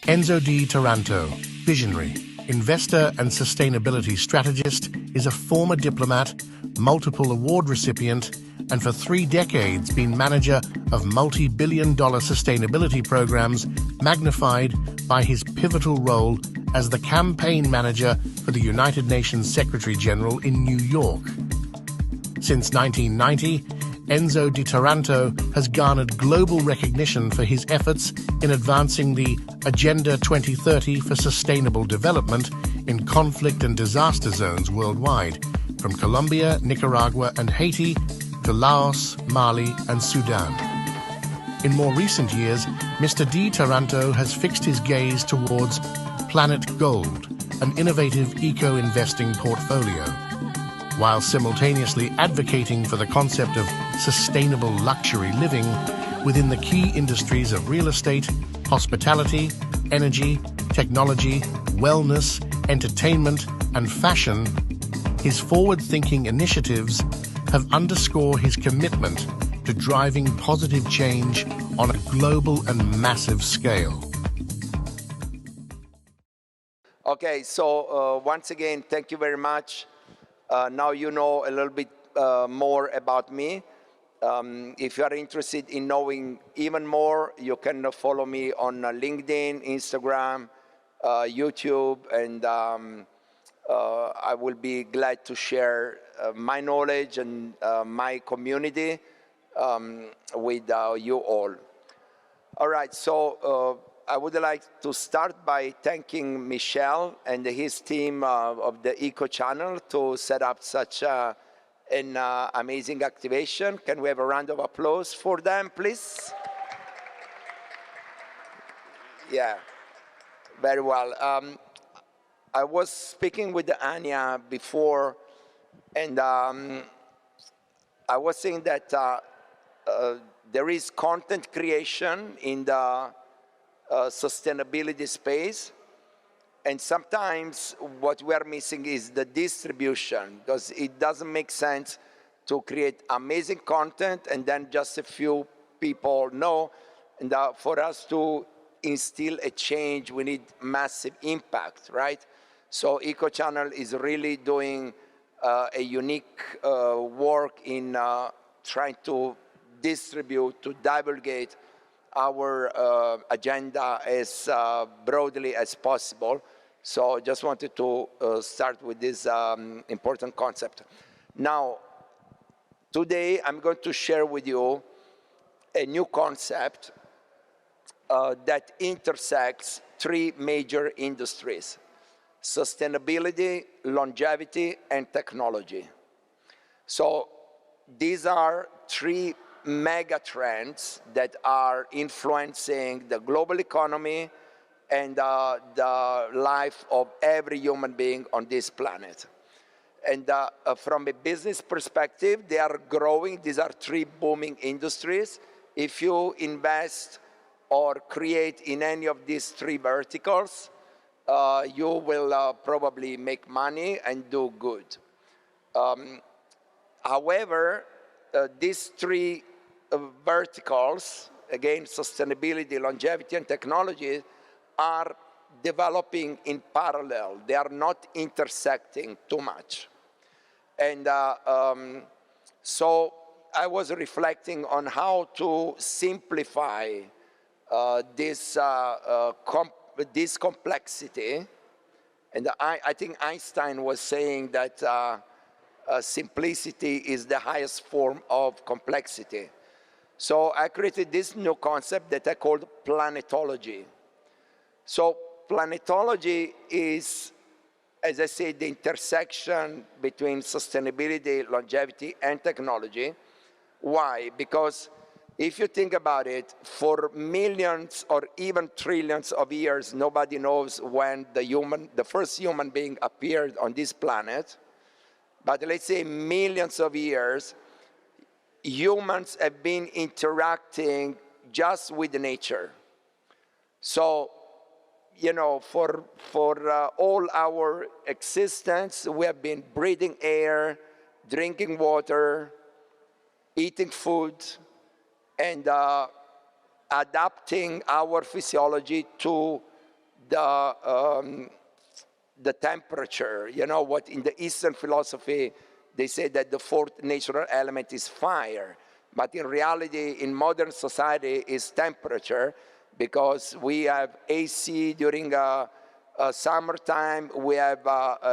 Enzo Di Taranto, visionary, investor and sustainability strategist, is a former diplomat, multiple award recipient, and for 3 decades been manager of multi-billion-dollar sustainability programs, magnified by his pivotal role as the campaign manager for the United Nations Secretary-General in New York. Since 1990, Enzo Di Taranto has garnered global recognition for his efforts in advancing the Agenda 2030 for Sustainable Development in conflict and disaster zones worldwide, from Colombia, Nicaragua, and Haiti to Laos, Mali, and Sudan. In more recent years, Mr. Di Taranto has fixed his gaze towards Planet Gold, an innovative eco-investing portfolio, while simultaneously advocating for the concept of sustainable luxury living within the key industries of real estate, hospitality, energy, technology, wellness, entertainment, and fashion. His forward-thinking initiatives have underscored his commitment to driving positive change on a global and massive scale. Okay, so once again, thank you very much. Now you know a little bit more about me. If you are interested in knowing even more, you can follow me on LinkedIn, Instagram, YouTube, and I will be glad to share my knowledge and my community with you all. All right, so I would like to start by thanking Michel and his team of the Eco Channel to set up such an amazing activation. Can we have a round of applause for them, please? Yeah, very well. I was speaking with Anya before, and I was saying that there is content creation in the sustainability space, and sometimes what we are missing is the distribution, because it doesn't make sense to create amazing content and then just a few people know. And for us to instill a change, we need massive impact, right? So Eco Channel is really doing a unique work in trying to distribute, to divulgate our agenda as broadly as possible. So just wanted to start with this important concept. Now, today I'm going to share with you a new concept that intersects 3 major industries: sustainability, longevity, and technology. So these are 3 mega trends that are influencing the global economy and the life of every human being on this planet. And from a business perspective, they are growing. These are 3 booming industries. If you invest or create in any of these 3 verticals, you will probably make money and do good. However, these 3 verticals, again, sustainability, longevity, and technology, are developing in parallel. They are not intersecting too much. And so I was reflecting on how to simplify this complexity. And I think Einstein was saying that simplicity is the highest form of complexity. So I created this new concept that I called Planetology. So Planetology is, as I said, the intersection between sustainability, longevity, and technology. Why? Because if you think about it, for millions or even trillions of years, nobody knows when the first human being appeared on this planet. But let's say millions of years, humans have been interacting just with nature. So, you know, for all our existence, we have been breathing air, drinking water, eating food, and adapting our physiology to the temperature. You know what, in the Eastern philosophy, they say that the fourth natural element is fire. But in reality, in modern society, is temperature, because we have AC during summertime, we have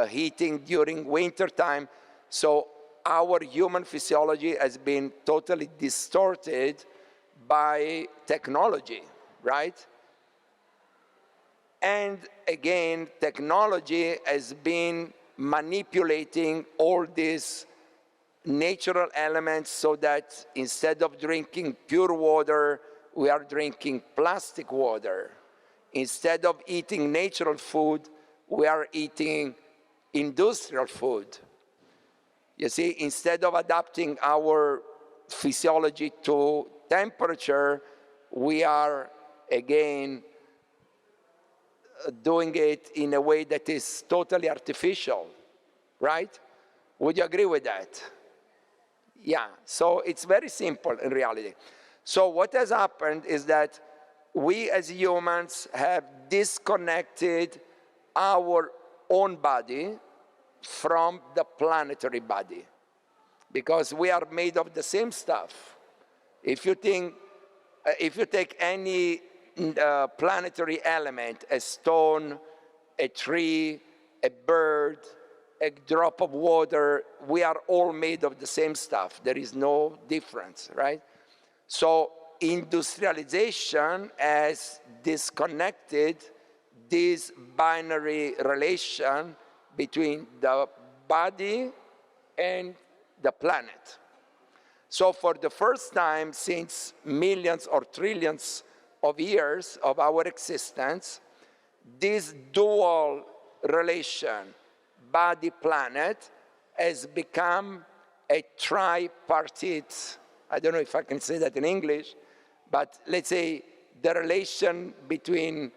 heating during wintertime. So our human physiology has been totally distorted by technology, right? And again, technology has been manipulating all these natural elements so that instead of drinking pure water, we are drinking plastic water. Instead of eating natural food, we are eating industrial food. You see, instead of adapting our physiology to temperature, we are, again, doing it in a way that is totally artificial, right? Would you agree with that? Yeah, so it's very simple in reality. So what has happened is that we as humans have disconnected our own body from the planetary body, because we are made of the same stuff. If you take any planetary element, a stone, a tree, a bird, a drop of water, we are all made of the same stuff. There is no difference, right? So industrialization has disconnected this binary relation between the body and the planet. So for the first time since millions or trillions of years of our existence, this dual relation, body-planet, has become a tripartite, I don't know if I can say that in English, but let's say the relation between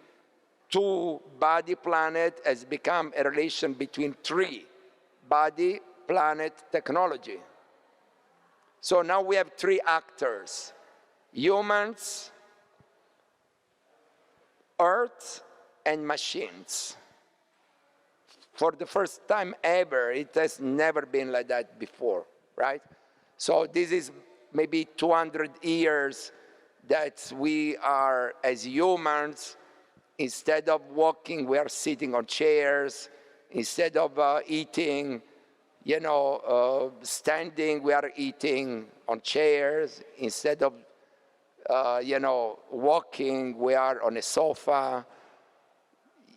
two body-planet has become a relation between three: body, planet, technology. So now we have three actors: humans, Earth, and machines. For the first time ever, it has never been like that before, right? So this is maybe 200 years that we are, as humans, instead of walking, we are sitting on chairs. Instead of eating, standing, we are eating on chairs. Instead of, walking, we are on a sofa.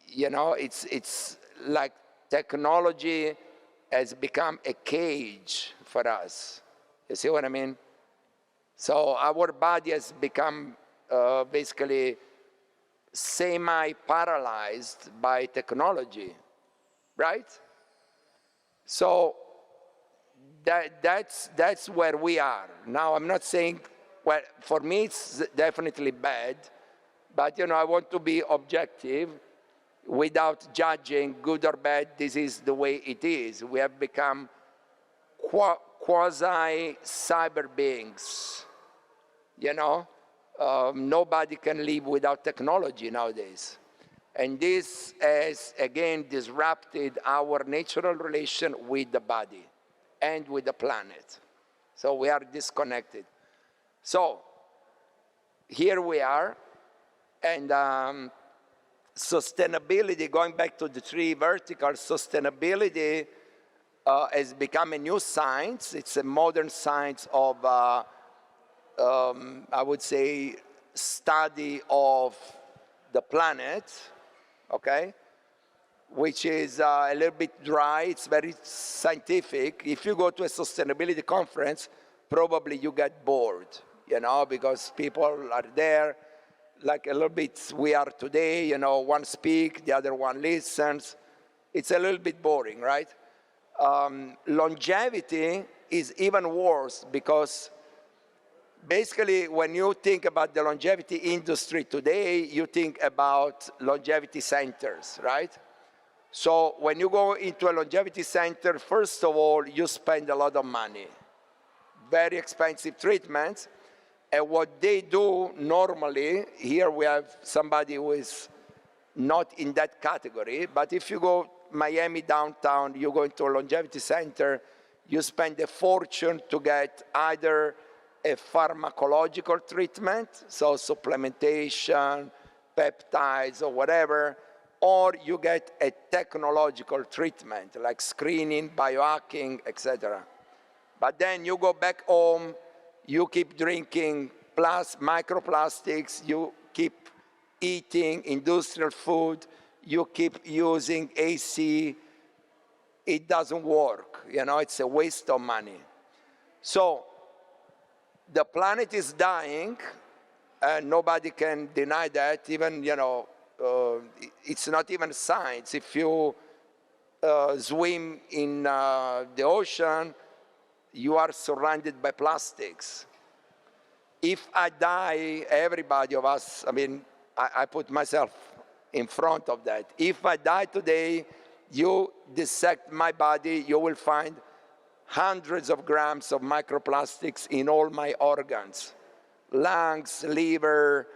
It's like technology has become a cage for us. You see what I mean? So our body has become basically semi-paralyzed by technology, right? So that's where we are. Now, I'm not saying, well, for me it's definitely bad, but I want to be objective without judging good or bad. This is the way it is. We have become quasi-cyber beings, nobody can live without technology nowadays. And this has, again, disrupted our natural relation with the body and with the planet. So we are disconnected. So here we are, and sustainability, going back to the three verticals, sustainability has become a new science. It's a modern science of, I would say, study of the planet, okay, which is a little bit dry. It's very scientific. If you go to a sustainability conference, probably you get bored, because people are there, like a little bit we are today, one speaks, the other one listens. It's a little bit boring, right? Longevity is even worse, because basically when you think about the longevity industry today, you think about longevity centers, right? So when you go into a longevity center, first of all, you spend a lot of money, very expensive treatments. And what they do normally, here we have somebody who is not in that category, but if you go Miami downtown, you go into a longevity center, you spend a fortune to get either a pharmacological treatment, so supplementation, peptides or whatever, or you get a technological treatment like screening, biohacking, etc. But then you go back home, you keep drinking microplastics, you keep eating industrial food, you keep using AC, it doesn't work. You know, it's a waste of money. So the planet is dying, and nobody can deny that. Even, you know, it's not even science. If you swim in the ocean, you are surrounded by plastics. If I die, everybody of us, I mean, I put myself in front of that. If I die today, you dissect my body, you will find hundreds of grams of microplastics in all my organs. Lungs, liver,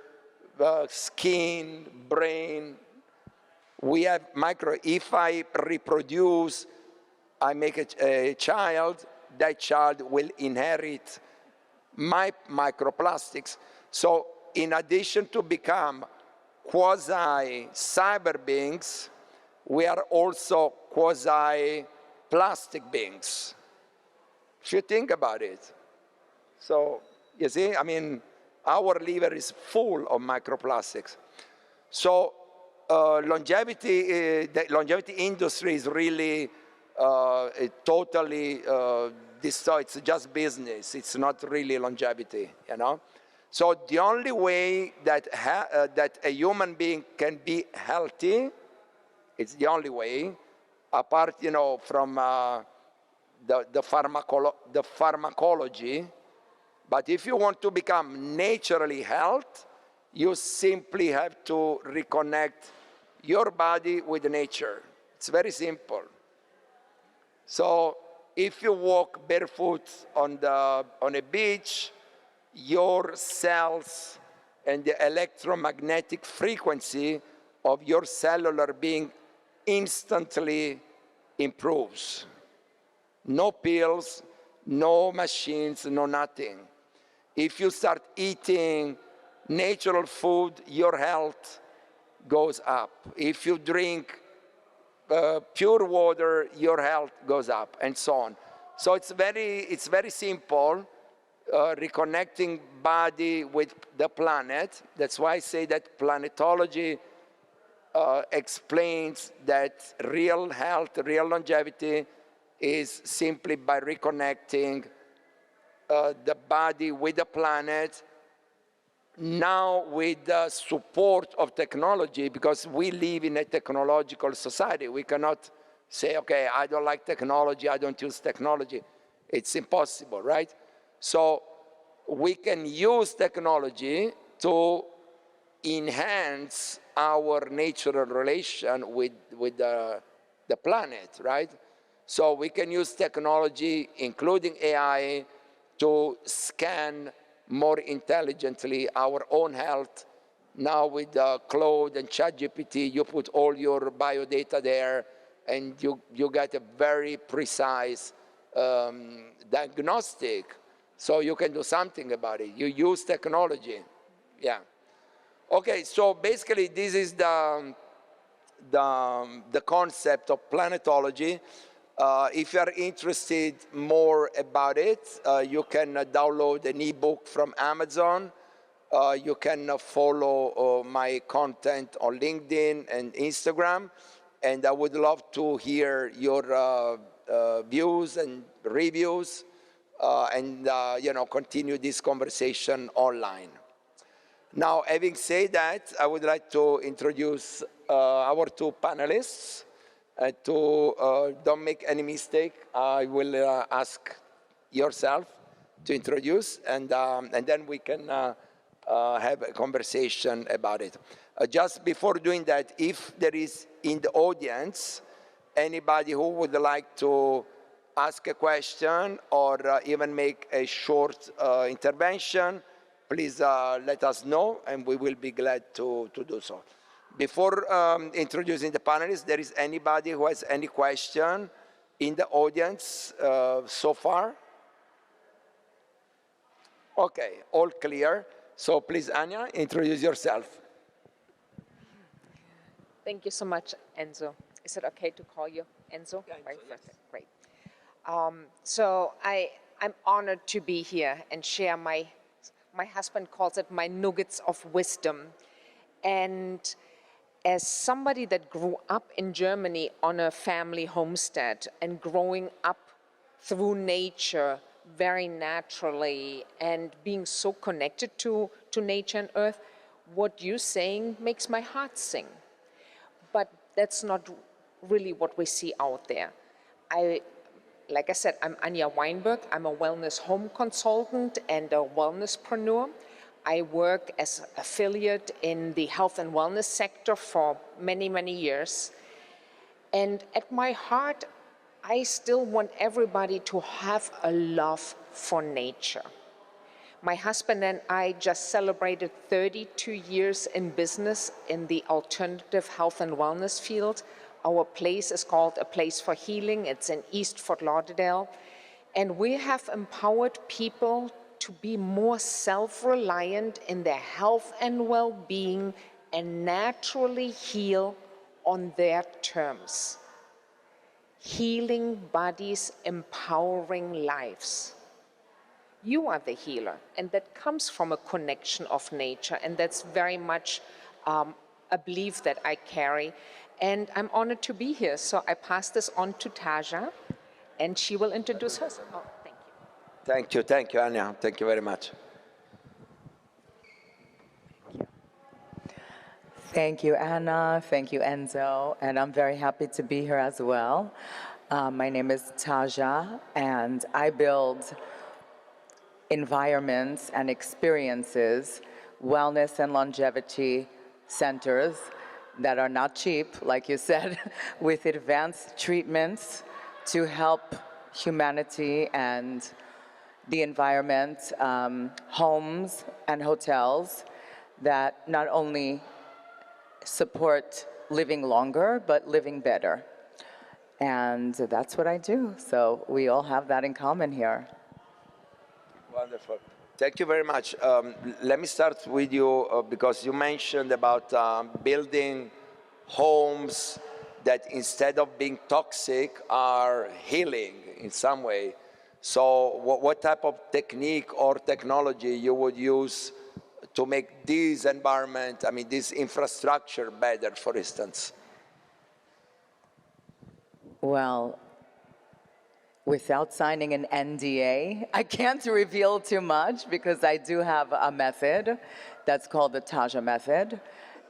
skin, brain. We have if I reproduce, I make a child, that child will inherit my microplastics. So in addition to become quasi-cyber beings, we are also quasi-plastic beings. If you think about it. So, you see, I mean, our liver is full of microplastics. So the longevity industry is really totally destroyed. It's just business. It's not really longevity, you know? So the only way that, that a human being can be healthy, it's the only way, apart, you know, from the pharmacology. But if you want to become naturally healthy, you simply have to reconnect your body with nature. It's very simple. So if you walk barefoot on a beach, your cells and the electromagnetic frequency of your cellular being instantly improves. No pills, no machines, no nothing. If you start eating natural food, your health goes up. If you drink pure water, your health goes up, and so on. So it's very simple, reconnecting body with the planet. That's why I say that planetology explains that real health, real longevity is simply by reconnecting the body with the planet, now with the support of technology, because we live in a technological society. We cannot say, okay, I don't like technology, I don't use technology. It's impossible, right? So we can use technology to enhance our natural relation with the planet, right? So we can use technology, including AI, to scan more intelligently our own health. Now with Claude and ChatGPT, you put all your biodata there, and you get a very precise diagnostic, so you can do something about it. You use technology, yeah. Okay, so basically this is the concept of planetology. If you are interested more about it, you can download an ebook from Amazon. You can follow my content on LinkedIn and Instagram. And I would love to hear your views and reviews and you know, continue this conversation online. Now, having said that, I would like to introduce our two panelists. Don't make any mistake, I will ask yourself to introduce, and then we can have a conversation about it. Just before doing that, if there is in the audience anybody who would like to ask a question or even make a short intervention, please let us know, and we will be glad to do so. Before introducing the panelists, there is anybody who has any question in the audience so far? Okay, all clear. So please, Anya, introduce yourself. Thank you so much, Enzo. Is it okay to call you Enzo? Yeah, Right, Enzo, yes. great. So I'm honored to be here and share my husband calls it my nuggets of wisdom. And as somebody that grew up in Germany on a family homestead and growing up through nature very naturally and being so connected to nature and earth, what you're saying makes my heart sing. But that's not really what we see out there. Like I said, I'm Anja Weinberg. I'm a wellness home consultant and a wellnesspreneur. I work as affiliate in the health and wellness sector for many, many years. And at my heart, I still want everybody to have a love for nature. My husband and I just celebrated 32 years in business in the alternative health and wellness field. Our place is called A Place for Healing. It's in East Fort Lauderdale. And we have empowered people to be more self-reliant in their health and well-being and naturally heal on their terms. Healing bodies, empowering lives. You are the healer, and that comes from a connection of nature, and that's very much a belief that I carry. And I'm honored to be here, so I pass this on to Taja, and she will introduce herself. Oh, thank you. Thank you, Anya. Thank you very much. Thank you, Anna. Thank you, Enzo. And I'm very happy to be here as well. My name is Taja, and I build environments and experiences, wellness and longevity centers that are not cheap, like you said, with advanced treatments to help humanity and the environment, homes and hotels that not only support living longer, but living better. And that's what I do. So we all have that in common here. Wonderful. Thank you very much. Let me start with you because you mentioned about building homes that instead of being toxic are healing in some way. So what type of technique or technology you would use to make this environment, I mean, this infrastructure better, for instance? Well, without signing an NDA, I can't reveal too much because I do have a method that's called the Taja method.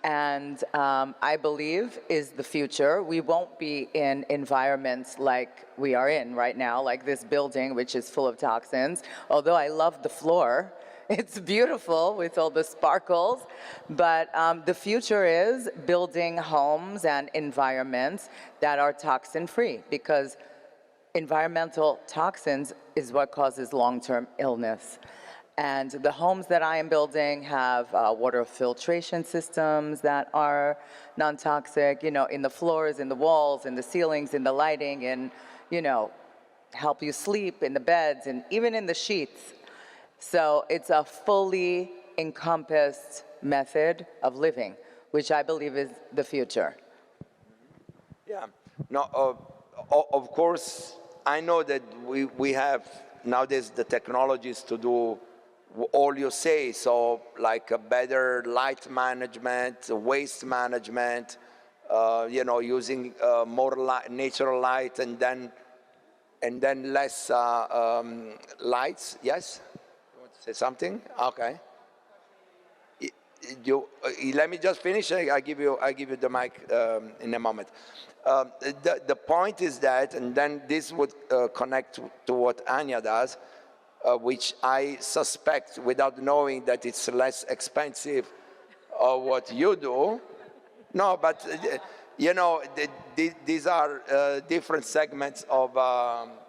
And I believe is the future. We won't be in environments like we are in right now, like this building, which is full of toxins. Although I love the floor, it's beautiful with all the sparkles. But the future is building homes and environments that are toxin-free, because environmental toxins is what causes long-term illness. And the homes that I am building have water filtration systems that are non-toxic, you know, in the floors, in the walls, in the ceilings, in the lighting, and, you know, help you sleep in the beds and even in the sheets. So it's a fully encompassed method of living, which I believe is the future. Yeah. No, of course, I know that we have nowadays the technologies to do all you say, so like a better light management, waste management, you know, using more natural light and then less lights. Yes? You want to say something? Okay. Let me just finish. I give you the mic in a moment. The point is that, and then this would connect to what Anya does, which I suspect, without knowing, that it's less expensive of what you do. No, but you know, these are different segments of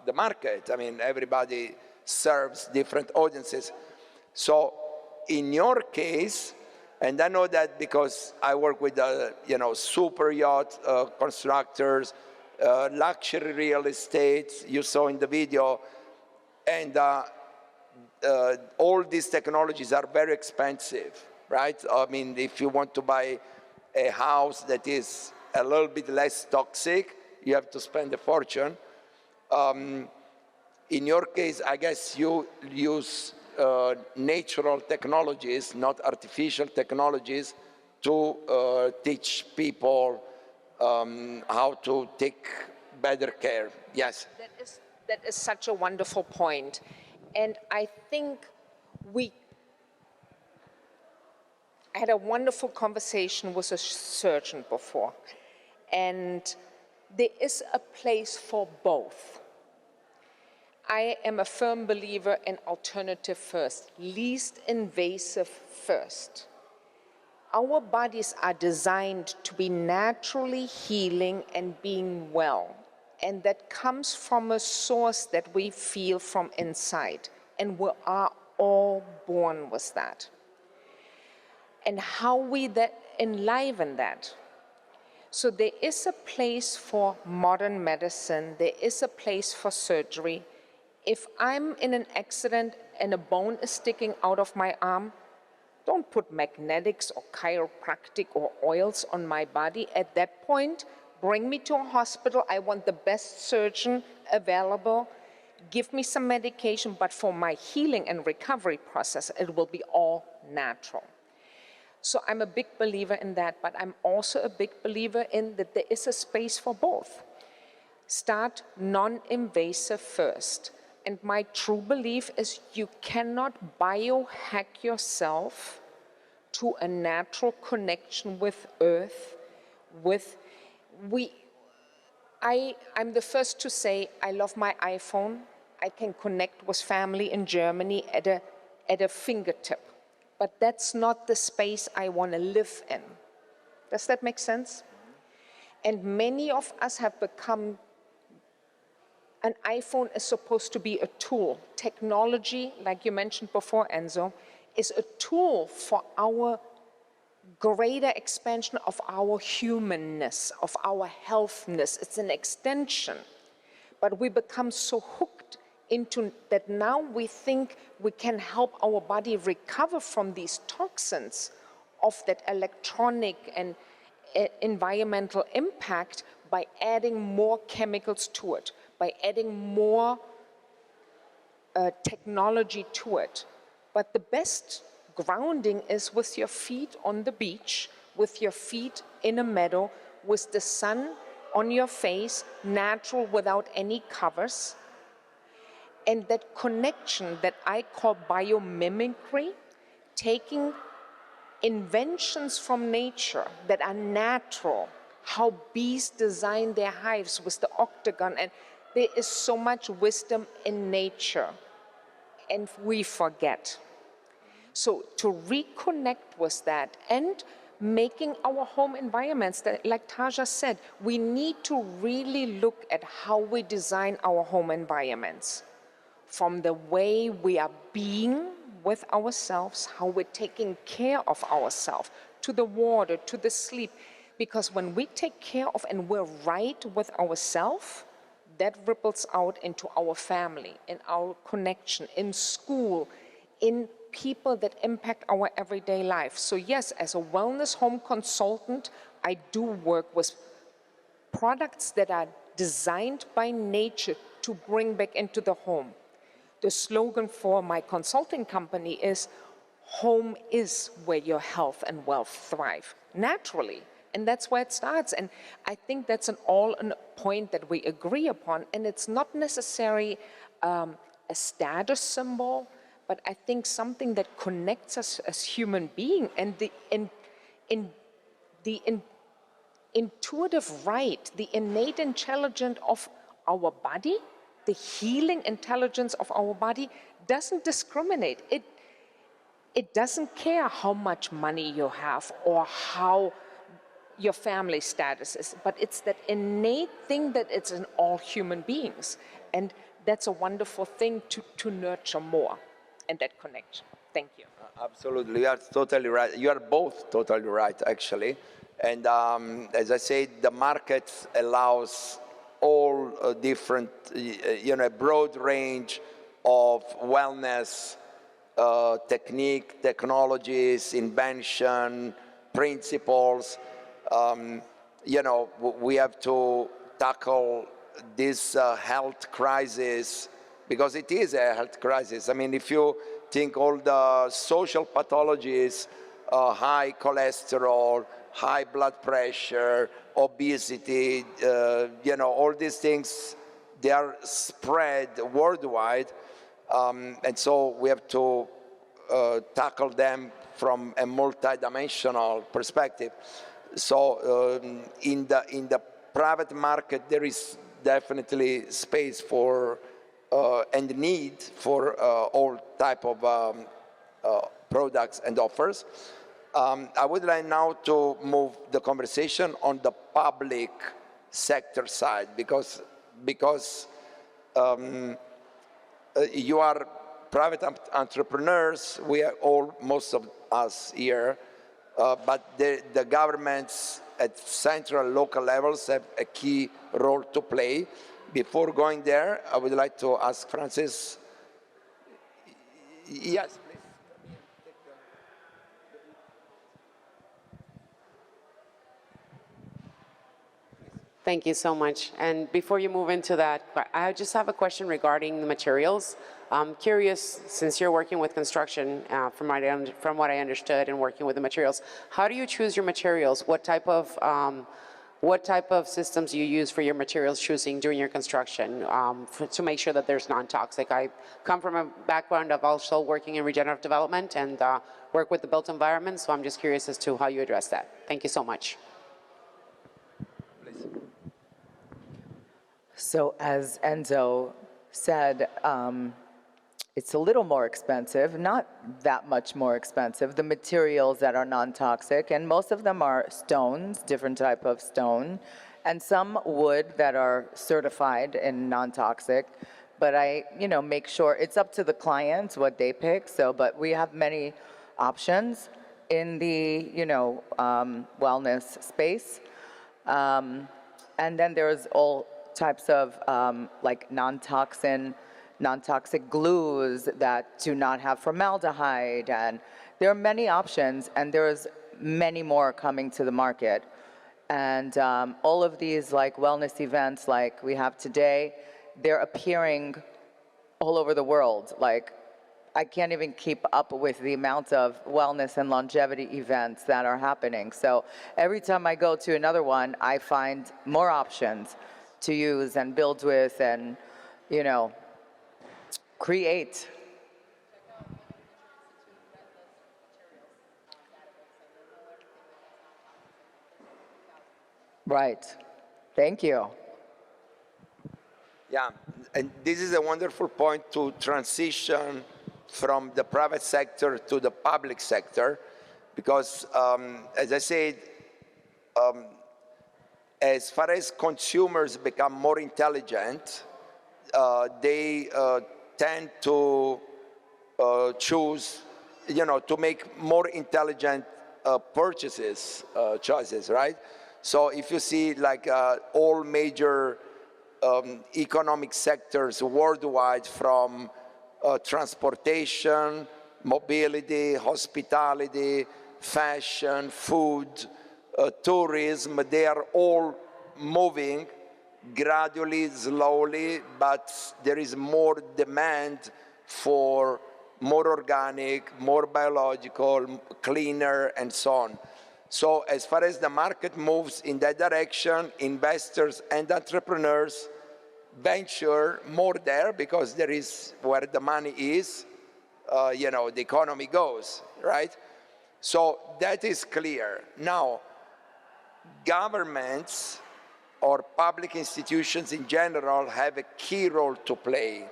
the market. I mean, everybody serves different audiences. So in your case, And I know that because I work with, super yacht constructors, luxury real estate, you saw in the video, and all these technologies are very expensive, right? I mean, if you want to buy a house that is a little bit less toxic, you have to spend a fortune. In your case, I guess you use natural technologies, not artificial technologies, to teach people how to take better care. Yes? That is such a wonderful point. And I think I had a wonderful conversation with a surgeon before. And there is a place for both. I am a firm believer in alternative first, least invasive first. Our bodies are designed to be naturally healing and being well. And that comes from a source that we feel from inside. And we are all born with that. And how we enliven that. So there is a place for modern medicine. There is a place for surgery. If I'm in an accident and a bone is sticking out of my arm, don't put magnetics or chiropractic or oils on my body. At that point, bring me to a hospital. I want the best surgeon available. Give me some medication, but for my healing and recovery process, it will be all natural. So I'm a big believer in that, but I'm also a big believer in that there is a space for both. Start non-invasive first. And my true belief is you cannot biohack yourself to a natural connection with Earth, I'm the first to say I love my iPhone. I can connect with family in Germany at a fingertip. But that's not the space I want to live in. Does that make sense? And many of us have become, an iPhone is supposed to be a tool. Technology, like you mentioned before, Enzo, is a tool for our greater expansion of our humanness, of our healthness. It's an extension. But we become so hooked into that now we think we can help our body recover from these toxins of that electronic and environmental impact by adding more chemicals to it, by adding more technology to it. But the best grounding is with your feet on the beach, with your feet in a meadow, with the sun on your face, natural without any covers. And that connection that I call biomimicry, taking inventions from nature that are natural, how bees design their hives with the octagon, and there is so much wisdom in nature, and we forget. So to reconnect with that and making our home environments, that, like Taja said, we need to really look at how we design our home environments. From the way we are being with ourselves, how we're taking care of ourselves, to the water, to the sleep. Because when we take care of and we're right with ourselves, that ripples out into our family, in our connection, in school, in people that impact our everyday life. So yes, as a wellness home consultant, I do work with products that are designed by nature to bring back into the home. The slogan for my consulting company is, home is where your health and wealth thrive, naturally. And that's where it starts. And I think that's a point that we agree upon. And it's not necessarily a status symbol, but I think something that connects us as human beings. And the intuitive right, the innate intelligence of our body, the healing intelligence of our body doesn't discriminate. It doesn't care how much money you have or how your family status is, but it's that innate thing that it's in all human beings. And that's a wonderful thing to nurture more, and that connection. Thank you. Absolutely, you are totally right. You are both totally right, actually. And as I said, the market allows all different, a broad range of wellness technique, technologies, invention, principles. We have to tackle this health crisis because it is a health crisis. I mean, if you think all the social pathologies, high cholesterol, high blood pressure, obesity, all these things, they are spread worldwide. And so we have to tackle them from a multidimensional perspective. So in the private market, there is definitely space for and need for all type of products and offers. I would like now to move the conversation on the public sector side because you are private entrepreneurs. We are all, most of us here, but the governments at central and local levels have a key role to play. Before going there, I would like to ask Francis. Yes, please. Thank you so much. And before you move into that, I just have a question regarding the materials. I'm curious, since you're working with construction, from what I understood and working with the materials, how do you choose your materials? What type of systems you use for your materials choosing during your construction to make sure that there's non-toxic? I come from a background of also working in regenerative development and work with the built environment, so I'm just curious as to how you address that. Thank you so much. So as Enzo said, it's a little more expensive, not that much more expensive, the materials that are non-toxic, and most of them are stones, different type of stone, and some wood that are certified in non-toxic. But I, make sure it's up to the clients what they pick. So, but we have many options in the, wellness space. And then there's all types of like non-toxic glues that do not have formaldehyde, and there are many options, and there's many more coming to the market. And all of these like wellness events like we have today, they're appearing all over the world. Like I can't even keep up with the amount of wellness and longevity events that are happening. So every time I go to another one, I find more options to use and build with and, create. Right. Thank you. Yeah, and this is a wonderful point to transition from the private sector to the public sector, because as I said, as far as consumers become more intelligent, they tend to choose, to make more intelligent choices, right? So if you see like all major economic sectors worldwide, from transportation, mobility, hospitality, fashion, food, tourism, they are all moving gradually, slowly, but there is more demand for more organic, more biological, cleaner, and so on. So as far as the market moves in that direction, investors and entrepreneurs venture more there because there is where the money is, the economy goes, right? So that is clear. Now, governments or public institutions in general have a key role to play,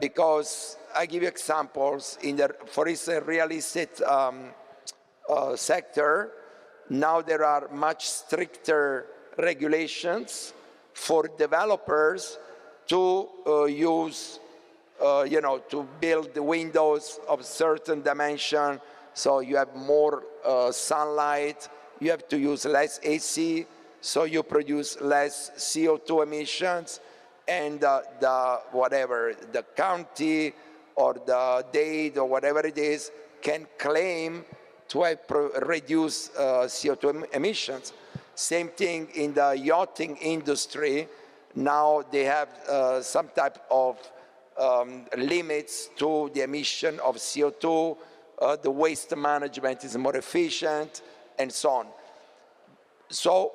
because I give you examples. For instance, real estate sector, now there are much stricter regulations for developers to use to build the windows of certain dimension, so you have more sunlight. You have to use less AC, so you produce less CO2 emissions, and the county or the state or whatever it is can claim to have reduced CO2 emissions. Same thing in the yachting industry. Now they have some type of limits to the emission of CO2. The waste management is more efficient, and so on. So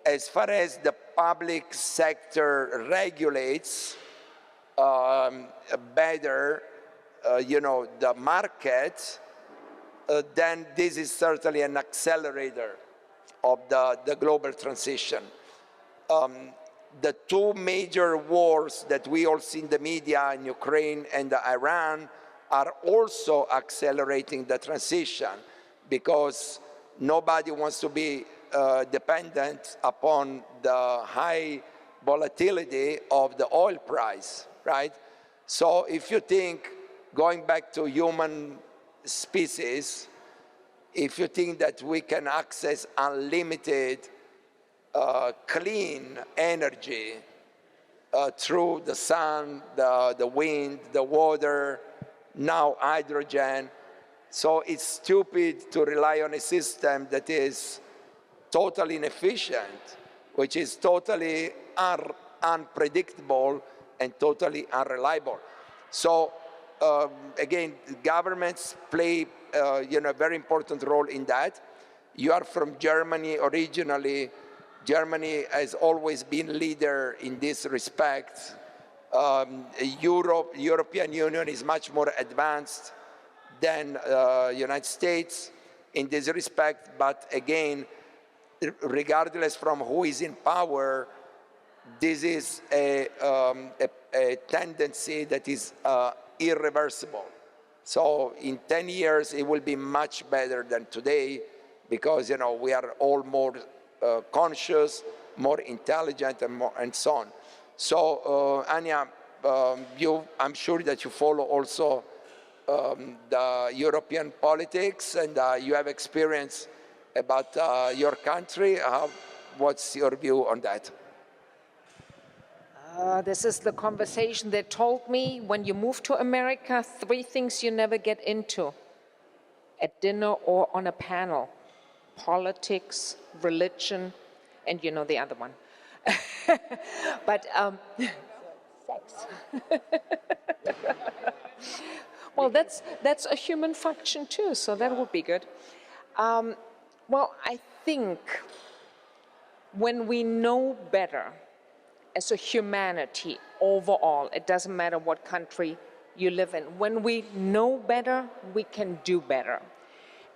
as far as the public sector regulates better, the market, then this is certainly an accelerator of the global transition. The two major wars that we all see in the media in Ukraine and Iran are also accelerating the transition, because nobody wants to be dependent upon the high volatility of the oil price, right? So if you think, going back to human species, if you think that we can access unlimited clean energy through the sun, the wind, the water, now hydrogen, so it's stupid to rely on a system that is totally inefficient, which is totally unpredictable and totally unreliable. So again, governments play a very important role in that. You are from Germany originally. Germany has always been leader in this respect. European Union is much more advanced than United States in this respect, but again, regardless from who is in power, this is a tendency that is irreversible. So in 10 years, it will be much better than today, because we are all more conscious, more intelligent, and so on. So Anya, I'm sure that you follow also the European politics, and you have experience about your country. What's your view on that? This is the conversation that told me, when you move to America, 3 things you never get into at dinner or on a panel: politics, religion, and the other one. But sex. Well, that's a human function too, so that would be good. Well, I think when we know better as a humanity overall, it doesn't matter what country you live in, when we know better, we can do better.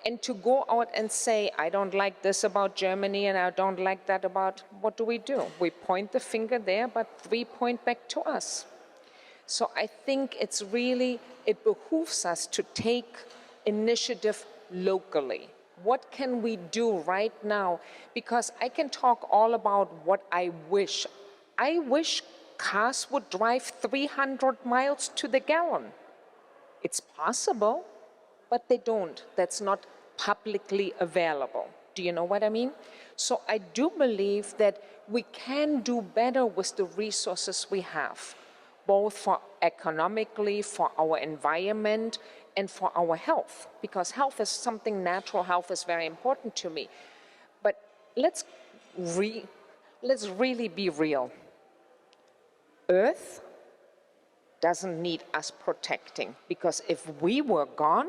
And to go out and say, I don't like this about Germany and I don't like that about, what do? We point the finger there, but 3 point back to us. So I think it behooves us to take initiative locally. What can we do right now? Because I can talk all about what I wish. I wish cars would drive 300 miles to the gallon. It's possible, but they don't. That's not publicly available. Do you know what I mean? So I do believe that we can do better with the resources we have, both for economically, for our environment, and for our health, because health is something natural. Health is very important to me. But let's really be real. Earth doesn't need us protecting, because if we were gone,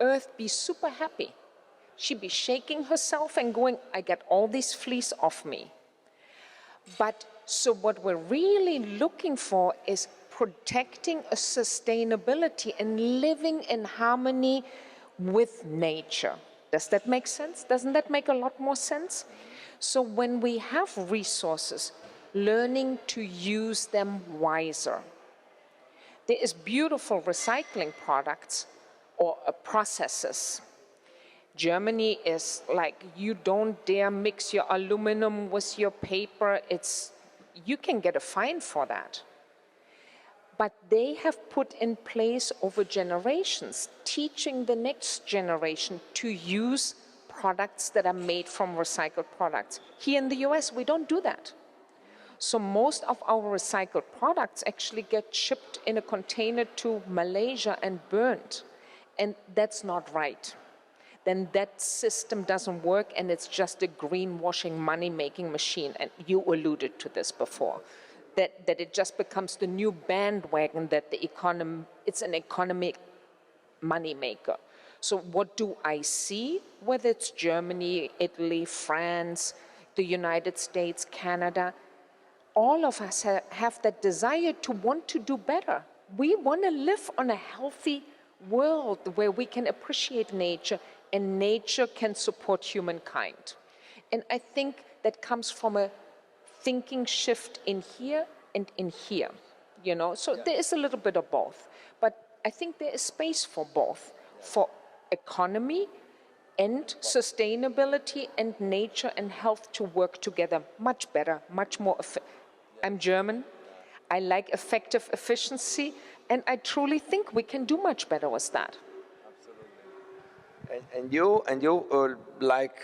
Earth be super happy. She'd be shaking herself and going, I get all these fleas off me. But so what we're really looking for is protecting a sustainability and living in harmony with nature. Does that make sense? Doesn't that make a lot more sense? So when we have resources, learning to use them wiser. There is beautiful recycling products or processes. Germany is like, you don't dare mix your aluminum with your paper. You can get a fine for that. but they have put in place over generations, teaching the next generation to use products that are made from recycled products. Here in the US, we don't do that. So most of our recycled products actually get shipped in a container to Malaysia and burned. And that's not right. Then that system doesn't work, and it's just a greenwashing money-making machine. And you alluded to this before, that it just becomes the new bandwagon that it's an economic money-maker. So what do I see? Whether it's Germany, Italy, France, the United States, Canada, all of us have that desire to want to do better. We want to live on a healthy world where we can appreciate nature and nature can support humankind. And I think that comes from a thinking shift in here and in here, you know? So there is a little bit of both. But I think there is space for both, for economy and sustainability and nature and health to work together much better, much more effective. I'm German. I like effective efficiency, and I truly think we can do much better with that. Absolutely. And you like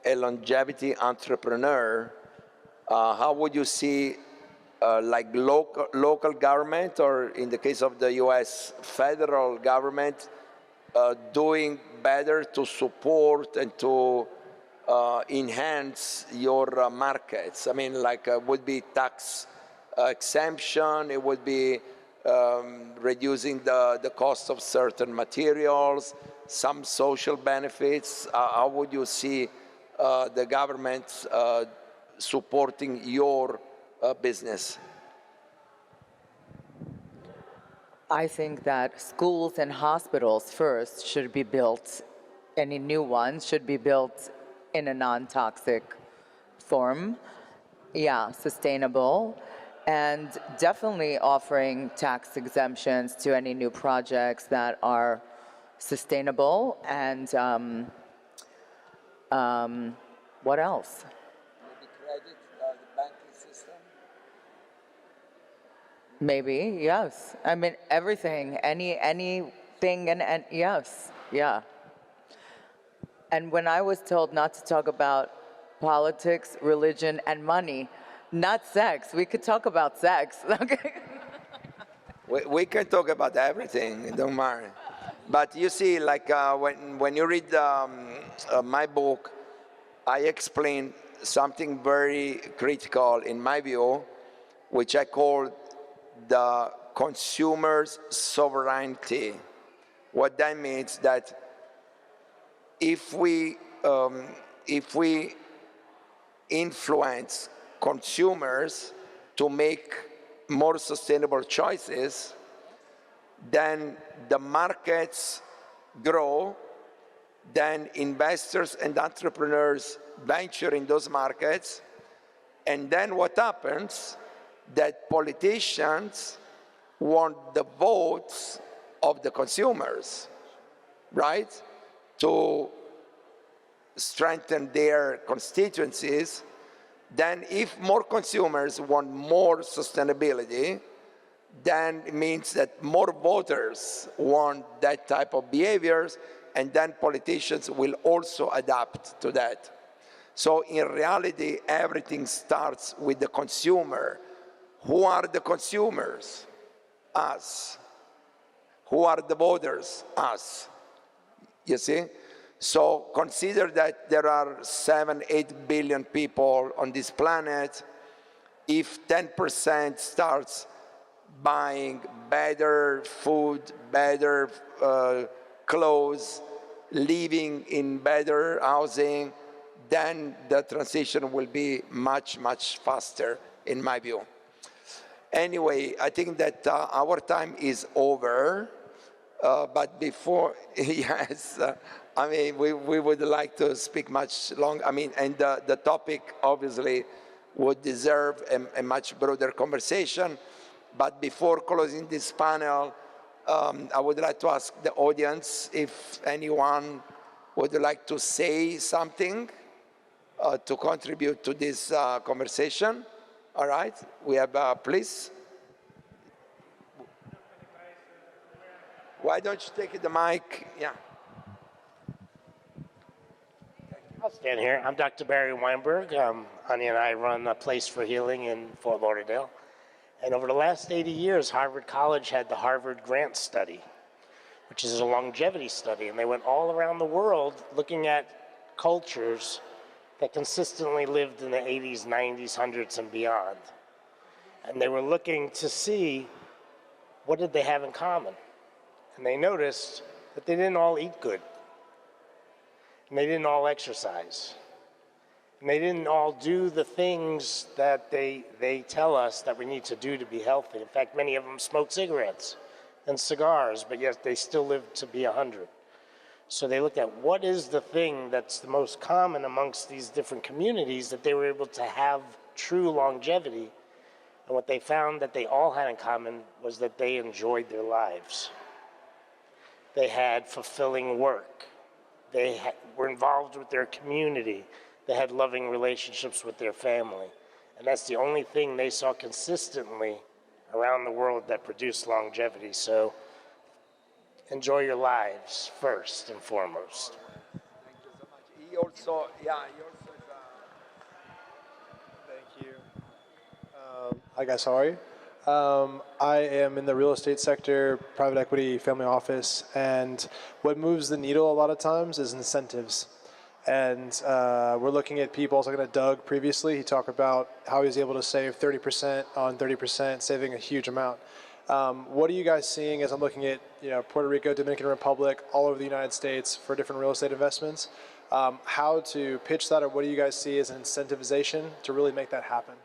a longevity entrepreneur, how would you see like local government, or in the case of the US, federal government, doing better to support and to enhance your markets? I mean, like would be tax exemption, it would be reducing the cost of certain materials, some social benefits. How would you see the government supporting your business? I think that schools and hospitals first should be built, any new ones should be built in a non-toxic form. Yeah, sustainable. And definitely offering tax exemptions to any new projects that are sustainable. And what else? Maybe credit, the banking system? Maybe, yes. I mean, everything, anything, and yes, yeah. And when I was told not to talk about politics, religion, and money, not sex, we could talk about sex, okay? We can talk about everything, don't worry. But you see, like when you read my book, I explain something very critical in my view, which I call the consumer's sovereignty. What that means that if we influence consumers to make more sustainable choices, then the markets grow, then investors and entrepreneurs venture in those markets, and then what happens? That politicians want the votes of the consumers, right? To strengthen their constituencies. Then if more consumers want more sustainability, then it means that more voters want that type of behaviors, and then politicians will also adapt to that. So in reality, everything starts with the consumer. Who are the consumers? Us. Who are the voters? Us. You see? So consider that there are 7-8 billion people on this planet. If 10% starts buying better food, better clothes, living in better housing, then the transition will be much, much faster, in my view. Anyway, I think that our time is over. But before, yes, I mean, we would like to speak much longer. I mean, and the topic obviously would deserve a much broader conversation. But before closing this panel, I would like to ask the audience if anyone would like to say something to contribute to this conversation. All right, we have, please. Why don't you take the mic? Yeah. I'll stand here. I'm Dr. Barry Weinberg. Anya and I run a place for healing in Fort Lauderdale. And over the last 80 years, Harvard College had the Harvard Grant Study, which is a longevity study. And they went all around the world looking at cultures that consistently lived in the 80s, 90s, 100s, and beyond. And they were looking to see what did they have in common. And they noticed that they didn't all eat good. And they didn't all exercise. And they didn't all do the things that they tell us that we need to do to be healthy. In fact, many of them smoke cigarettes and cigars, but yet they still live to be 100. So they looked at what is the thing that's the most common amongst these different communities that they were able to have true longevity. And what they found that they all had in common was that they enjoyed their lives. They had fulfilling work. They were involved with their community. They had loving relationships with their family. And that's the only thing they saw consistently around the world that produced longevity. So enjoy your lives first and foremost. Thank you so much. He also, yeah, he also is Thank you. Hi guys, how are you? I am in the real estate sector, private equity, family office, and what moves the needle a lot of times is incentives. And we're looking at people, I was looking at Doug previously, he talked about how he was able to save 30% on 30%, saving a huge amount. What are you guys seeing as I'm looking at Puerto Rico, Dominican Republic, all over the United States for different real estate investments? How to pitch that, or what do you guys see as an incentivization to really make that happen?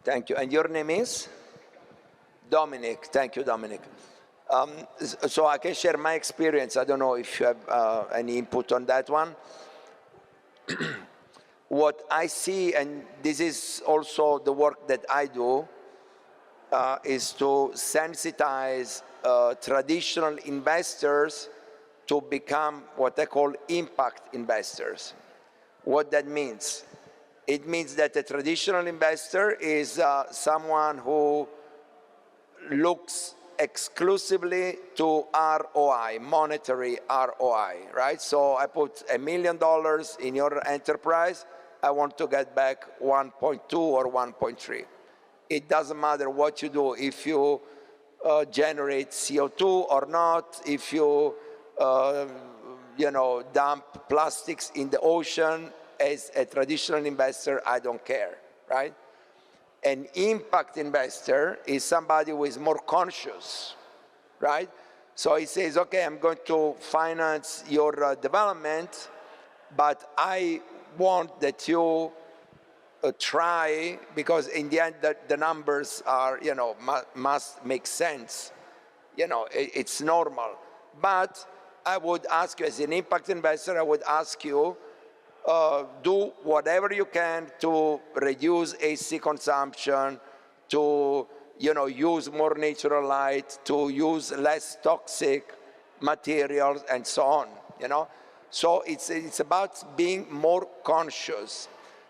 Thank you. And your name is? Dominic. Thank you, Dominic. So I can share my experience. I don't know if you have any input on that one. What I see, and this is also the work that I do, is to sensitize traditional investors to become what I call impact investors. What that means? It means that a traditional investor is someone who looks exclusively to ROI, monetary ROI, right? So I put $1 million in your enterprise, I want to get back 1.2 or 1.3. It doesn't matter what you do, if you generate CO2 or not, if you, dump plastics in the ocean. As a traditional investor, I don't care, right? An impact investor is somebody who is more conscious, right? So he says, okay, I'm going to finance your development, but I want that you try, because in the end, the numbers are, must make sense. It's normal. But I would ask you, as an impact investor, I would ask you, do whatever you can to reduce AC consumption, to use more natural light, to use less toxic materials, and so on. So it's about being more conscious.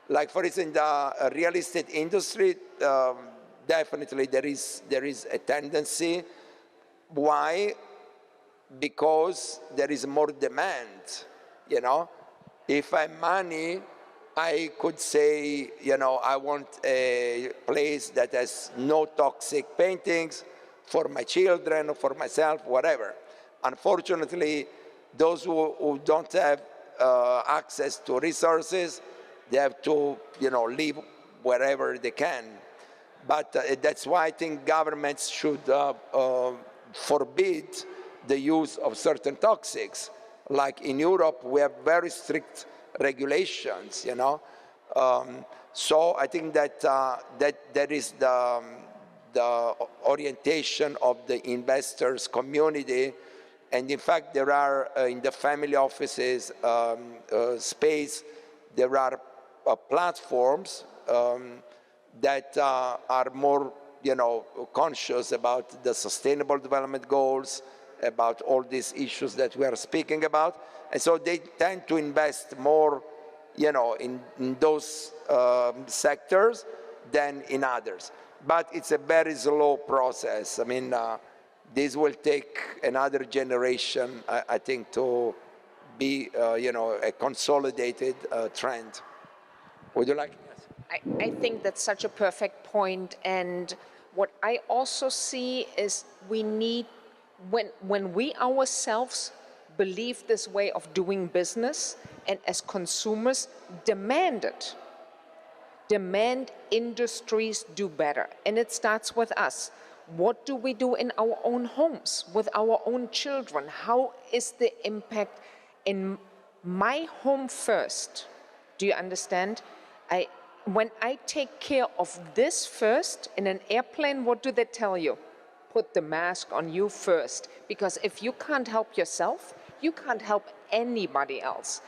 Like for instance, in the real estate industry, definitely there is a tendency. Why? Because there is more demand. If I'm money, I could say, I want a place that has no toxic paintings for my children or for myself, whatever. Unfortunately, those who don't have access to resources, they have to, live wherever they can. But that's why I think governments should forbid the use of certain toxics. Like in Europe, we have very strict regulations, So I think that that is the orientation of the investors community. And in fact, there are, in the family offices space, there are platforms that are more, conscious about the sustainable development goals, about all these issues that we are speaking about. And so they tend to invest more, in those sectors than in others. but it's a very slow process. I mean, this will take another generation, I think, to be, a consolidated trend. Would you like? I think that's such a perfect point. And what I also see is we need, when we ourselves believe this way of doing business and as consumers demand it, demand industries do better. And it starts with us. What do we do in our own homes, with our own children? How is the impact in my home first? Do you understand? When I take care of this first, in an airplane, what do they tell you? Put the mask on you first. Because if you can't help yourself, you can't help anybody else.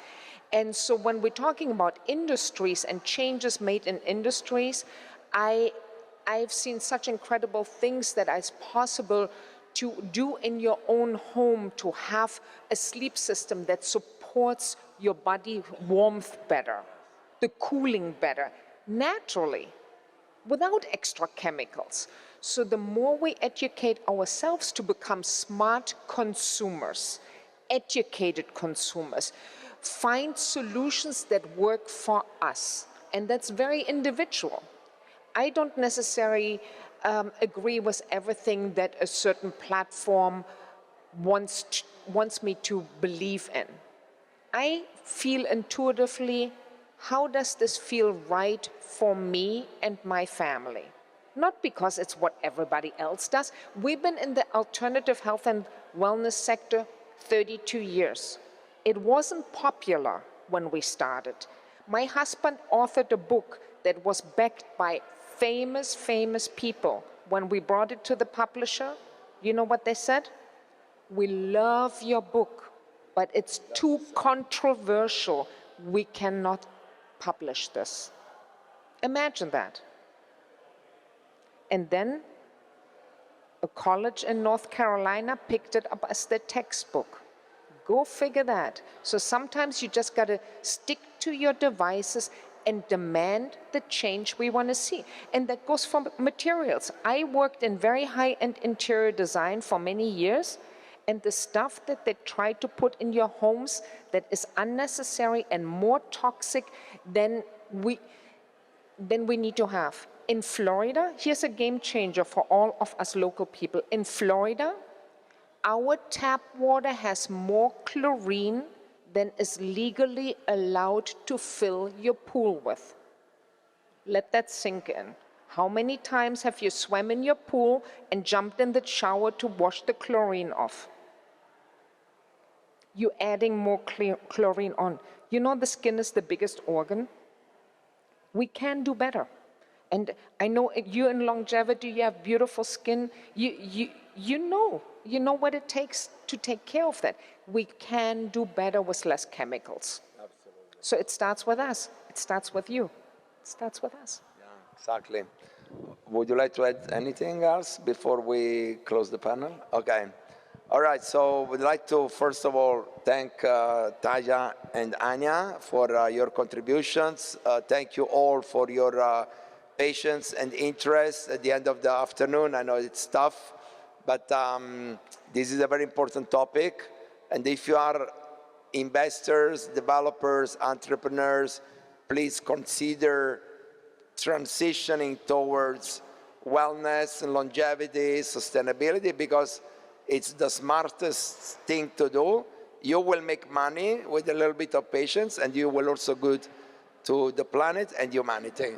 And so when we're talking about industries and changes made in industries, I've seen such incredible things that is possible to do in your own home, to have a sleep system that supports your body warmth better, the cooling better, naturally, without extra chemicals. So the more we educate ourselves to become smart consumers, educated consumers, find solutions that work for us, and that's very individual. I don't necessarily agree with everything that a certain platform wants me to believe in. I feel intuitively, how does this feel right for me and my family? Not because it's what everybody else does. We've been in the alternative health and wellness sector 32 years. It wasn't popular when we started. My husband authored a book that was backed by famous people. When we brought it to the publisher, you know what they said? We love your book, but it's too controversial. We cannot publish this. Imagine that. And then a college in North Carolina picked it up as their textbook. Go figure that. So sometimes you just got to stick to your devices and demand the change we want to see. And that goes for materials. I worked in very high-end interior design for many years, and the stuff that they try to put in your homes that is unnecessary and more toxic than we need to have. In Florida, here's a game changer for all of us local people. In Florida, our tap water has more chlorine than is legally allowed to fill your pool with. Let that sink in. How many times have you swam in your pool and jumped in the shower to wash the chlorine off? You're adding more chlorine on. You know the skin is the biggest organ? We can do better. And I know you in longevity, you have beautiful skin. You know what it takes to take care of that. We can do better with less chemicals. Absolutely. So it starts with us. It starts with you. It starts with us. Yeah, exactly. Would you like to add anything else before we close the panel? Okay. All right, so we'd like to, first of all, thank Taja and Anya for your contributions. Thank you all for your patience and interest at the end of the afternoon. I know it's tough, but this is a very important topic. And if you are investors, developers, entrepreneurs, please consider transitioning towards wellness and longevity, sustainability, because it's the smartest thing to do. You will make money with a little bit of patience, and you will also good to the planet and humanity.